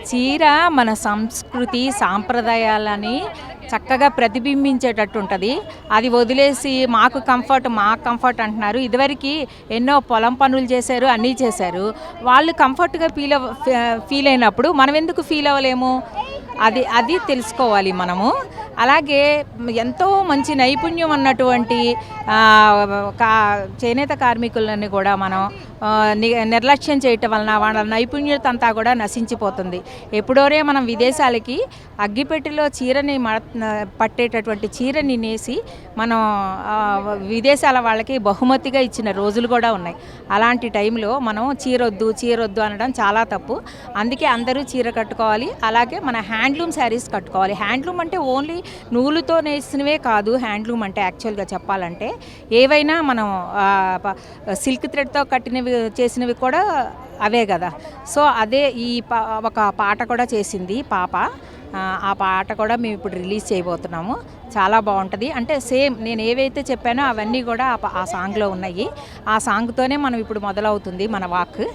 చీర మన సంస్కృతి సాంప్రదాయాలని చక్కగా ప్రతిబింబించేటట్టు ఉంటుంది. అది వదిలేసి మాకు కంఫర్ట్ అంటున్నారు. ఇదివరకు ఎన్నో పొలం పనులు చేశారు, అన్నీ చేశారు. వాళ్ళు కంఫర్ట్గా ఫీల్ అయినప్పుడు మనం ఎందుకు ఫీల్ అవ్వలేము? అది అది తెలుసుకోవాలి మనము. అలాగే ఎంతో మంచి నైపుణ్యం ఉన్నటువంటి చేనేత కార్మికులని కూడా మనం నిర్లక్ష్యం చేయటం వలన వాళ్ళ నైపుణ్యత అంతా కూడా నశించిపోతుంది. ఎప్పుడోనే మనం విదేశాలకి అగ్గిపెట్టెలో చీరని పట్టేటటువంటి చీరని నేసి మనం విదేశాల వాళ్ళకి బహుమతిగా ఇచ్చిన రోజులు కూడా ఉన్నాయి. అలాంటి టైంలో మనం చీరొద్దు అనడం చాలా తప్పు. అందుకే అందరూ చీర కట్టుకోవాలి. అలాగే మన హ్యాండ్లూమ్ శారీస్ కట్టుకోవాలి. హ్యాండ్లూమ్ అంటే ఓన్లీ నూలుతో నేసినవే కాదు. హ్యాండ్లూమ్ అంటే యాక్చువల్గా చెప్పాలంటే ఏవైనా మనం సిల్క్ థ్రెడ్తో చేసినవి కూడా అవే కదా. సో అదే ఒక పాట కూడా చేసింది పాప. ఆ పాట కూడా మేము ఇప్పుడు రిలీజ్ చేయబోతున్నాము. చాలా బాగుంటుంది. అంటే సేమ్ నేను ఏవైతే చెప్పానో అవన్నీ కూడా ఆ సాంగ్లో ఉన్నాయి. ఆ సాంగ్తోనే మనం ఇప్పుడు మొదలవుతుంది మన వాక్.